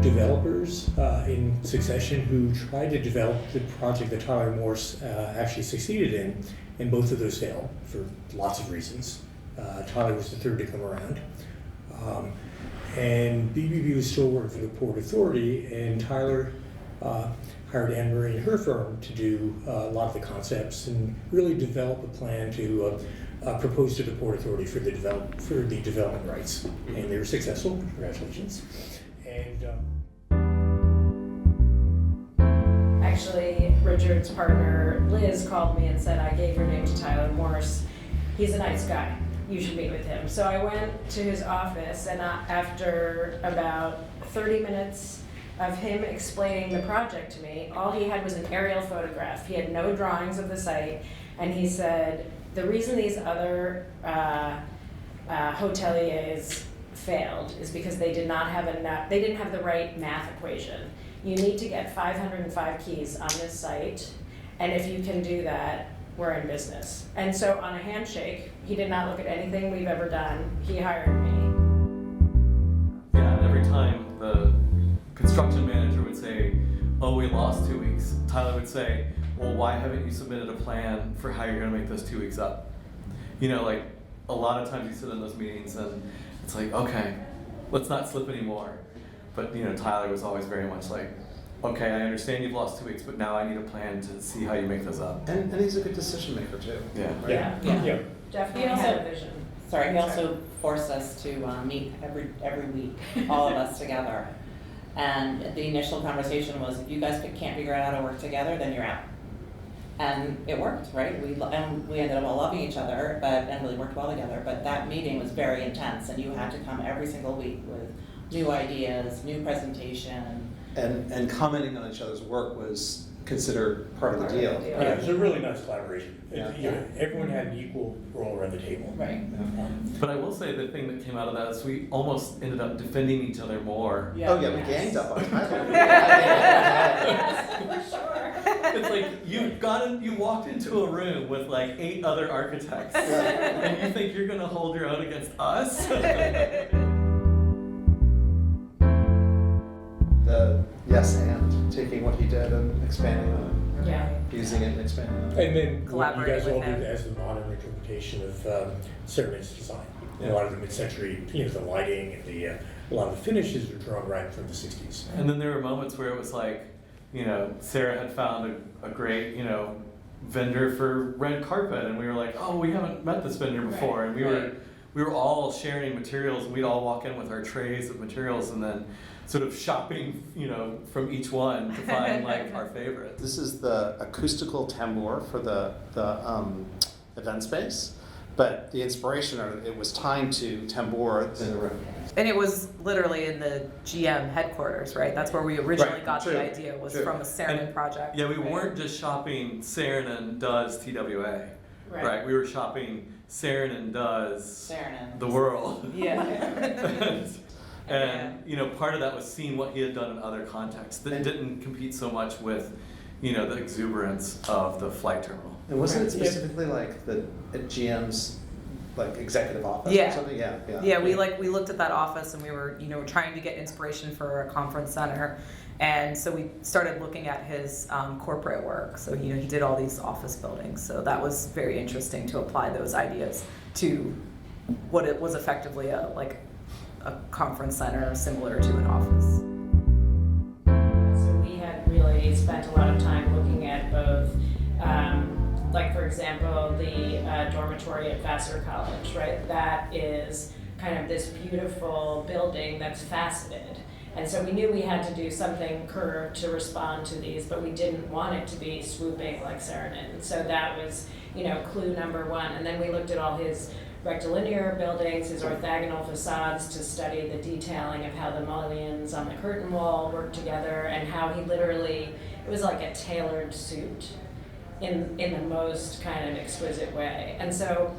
developers in succession who tried to develop the project that Tyler Morse actually succeeded in, and both of those failed for lots of reasons. Tyler was the third to come around. And BBB was still working for the Port Authority, and Tyler hired Anne Marie and her firm to do a lot of the concepts and really develop a plan to propose to the Port Authority for the development rights. And they were successful. Congratulations. And actually, Richard's partner Liz called me and said, "I gave your name to Tyler Morse. He's a nice guy. You should meet with him." So I went to his office, and after about 30 minutes of him explaining the project to me, all he had was an aerial photograph. He had no drawings of the site, and he said, "The reason these other hoteliers failed is because they didn't have the right math equation. You need to get 505 keys on this site, and if you can do that, we're in business." And so on a handshake, he did not look at anything we've ever done. He hired me. Yeah, and every time the construction manager would say, "Oh, we lost 2 weeks," Tyler would say, "Well, why haven't you submitted a plan for how you're gonna make those 2 weeks up?" You know, like a lot of times you sit in those meetings and it's like, okay, let's not slip anymore. But you know, Tyler was always very much like, okay, I understand you've lost 2 weeks, but now I need a plan to see how you make those up. And he's a good decision maker too. Yeah. Right? Yeah. Definitely had a vision. Sorry, he also forced us to meet every week, all of us together. And the initial conversation was, if you guys can't figure out how to work together, then you're out. And it worked, right? We ended up all loving each other, and really worked well together. But that meeting was very intense, and you had to come every single week with new ideas, new presentation. And commenting on each other's work was considered part of the deal. Yeah, it was a really nice collaboration. Yeah. You know, everyone had an equal role around the table. Right. But I will say the thing that came out of that is we almost ended up defending each other more. Yeah. Oh yeah, we ganged up on Tyler. For sure. It's like you walked into a room with like 8 other architects, and you think you're gonna hold your own against us? The yes and taking what he did and expanding on it. Yeah. Using it and expanding on it. And then what you Collaborate guys all with him. did as the modern interpretation of Saarinen design. Yeah. A lot of the mid-century, you know, the lighting and a lot of the finishes were drawn right from the 60s. And then there were moments where it was like, you know, Sarah had found a great, you know, vendor for red carpet, and we were like, oh, we haven't met this vendor before, and we were all sharing materials, and we'd all walk in with our trays of materials, and then sort of shopping, you know, from each one to find like our favorite. This is the acoustical tambour for the event space, but the inspiration, or it was tied to tambour in the room. And it was literally in the GM headquarters, right? That's where we originally Right, got true, the idea, was true. from a Saarinen And- project. Yeah, we weren't just shopping Saarinen does TWA, right? We were shopping Saarinen does Saarinen. the world. Yeah. And you know, part of that was seeing what he had done in other contexts that didn't compete so much with, you know, the exuberance of the flight terminal. And wasn't it specifically like at GM's like executive office Yeah. or something? Yeah. Yeah, we looked at that office, and we were, you know, trying to get inspiration for a conference center, and so we started looking at his corporate work. So, you know, he did all these office buildings, so that was very interesting to apply those ideas to what it was effectively a conference center similar to an office. So we had really spent a lot of time looking at both, like for example, the dormitory at Vassar College, right? That is kind of this beautiful building that's faceted. And so we knew we had to do something curved to respond to these, but we didn't want it to be swooping like Saarinen. So that was, you know, clue number one. And then we looked at all his rectilinear buildings, his orthogonal facades, to study the detailing of how the mullions on the curtain wall work together, and how he literally, it was like a tailored suit in the most kind of exquisite way. And so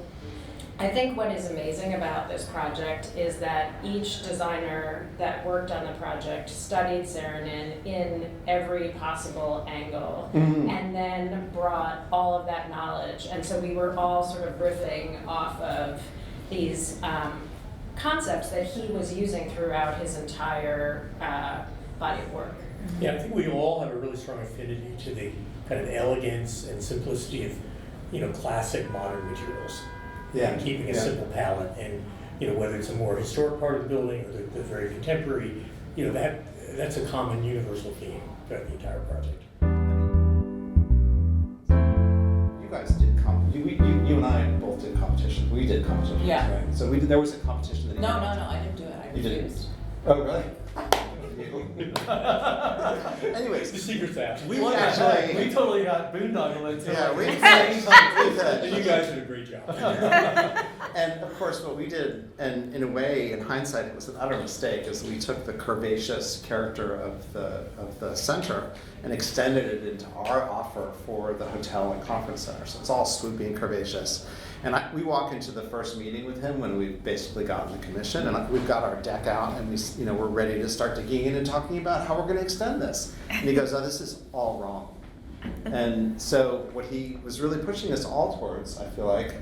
I think what is amazing about this project is that each designer that worked on the project studied Saarinen in every possible angle, and then brought all of that knowledge. And so we were all sort of riffing off of these concepts that he was using throughout his entire body of work. Yeah, I think we all have a really strong affinity to the kind of elegance and simplicity of, classic modern materials. Yeah, And keeping a yeah. simple palette, and, whether it's a more historic part of the building or the very contemporary, that's a common universal theme throughout the entire project. You guys did you and I both did competition. We did competition. Yeah. Right? So there was a competition that No, I didn't do it, I You didn't? refused. Oh, really? The Anyways, secret's out. we actually. we totally got boondoggled into Yeah, it. we And you guys did a great job. And of course, what we did, and in a way, in hindsight, it was an utter mistake, is we took the curvaceous character of the center and extended it into our offer for the hotel and conference center. So it's all swoopy and curvaceous. And we walk into the first meeting with him when we've basically gotten the commission, and we've got our deck out, and we're ready to start digging in and talking about how we're going to extend this. And he goes, "Oh, this is all wrong." And so what he was really pushing us all towards, I feel like,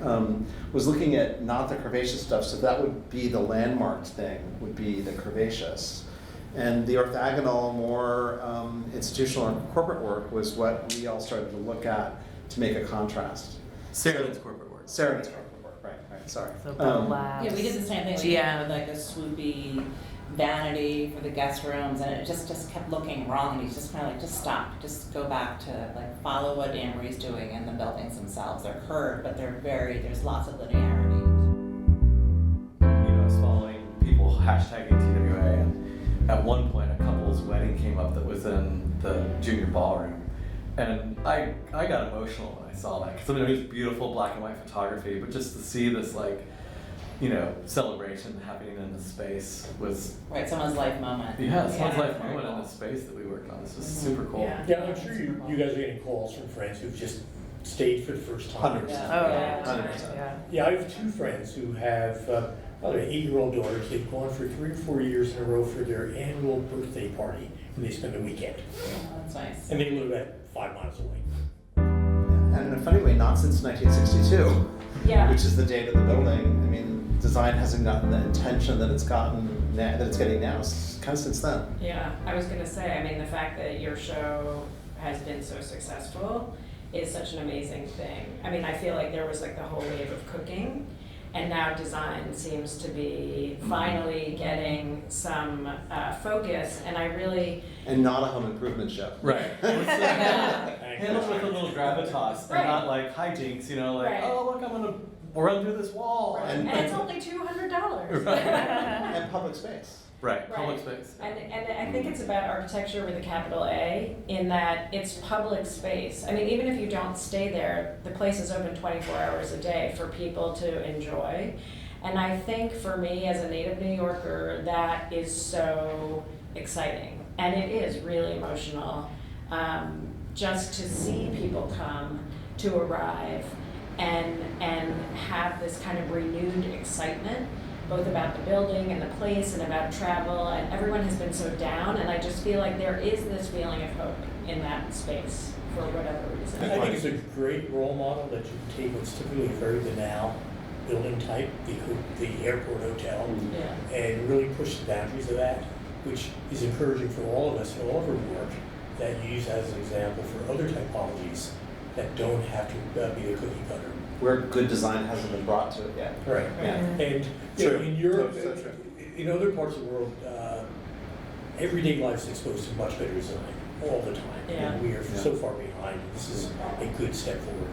was looking at not the curvaceous stuff. So that would be the landmarked thing, would be the curvaceous. And the orthogonal, more institutional and corporate work was what we all started to look at to make a contrast. Saarinen's corporate work. Saarinen's corporate work, right, sorry. So Bell Labs. Yeah, we did the same thing, we had like a swoopy vanity for the guest rooms, and it just kept looking wrong, and he's just kind of like, just stop, just go back to like follow what Anne-Marie's doing in the buildings themselves. They're curved, but there's lots of linearity. I was following people hashtagging TWA, and at one point a couple's wedding came up that was in the junior ballroom. And I got emotional when I saw that, because it was beautiful black and white photography, but just to see this celebration happening in this space was Right, someone's life moment. someone's life very moment in cool. this space that we worked on. This was super cool. Yeah. Yeah, I'm sure you guys are getting calls from friends who've just stayed for the first time. 100%. Oh, yeah. 100%. Yeah. Yeah, I have two friends who have an 8-year-old daughters. They've gone for 3 or 4 years in a row for their annual birthday party, and they spend the weekend. Oh, that's nice. And they live about 5 miles away. And in a funny way, not since 1962, Yeah. which is the date of the building. I mean, design hasn't gotten the attention that it's getting now, kind of since then. Yeah, I was gonna say, I mean, the fact that your show has been so successful is such an amazing thing. I mean, I feel like there was like the whole wave of cooking, and now design seems to be finally getting some focus, and I really, And not a home improvement show. Right. Handled with a little gravitas, Right. and not like hijinks, Right. oh look, I'm gonna run through this wall. And- and it's only $200. And public space. Right, public Right. space. And I think it's about architecture with a capital A, in that it's public space. I mean, even if you don't stay there, the place is open 24 hours a day for people to enjoy. And I think for me as a native New Yorker, that is so exciting. And it is really emotional, just to see people come, to arrive, and have this kind of renewed excitement, both about the building and the place and about travel, and everyone has been so down, and I just feel like there is this feeling of hope in that space for whatever reason. I think it's a great role model that you can take what's typically a very banal building type, the airport hotel, Yeah. and really push the boundaries of that, which is encouraging for all of us in all of our work, that you use as an example for other typologies that don't have to be the cookie cutter. Where good design hasn't been brought to it yet. Right. Yeah. And True. in Europe, So true. in other parts of the world, everyday life's exposed to much better design all the time. Yeah. And we are so far behind. This is a good step forward.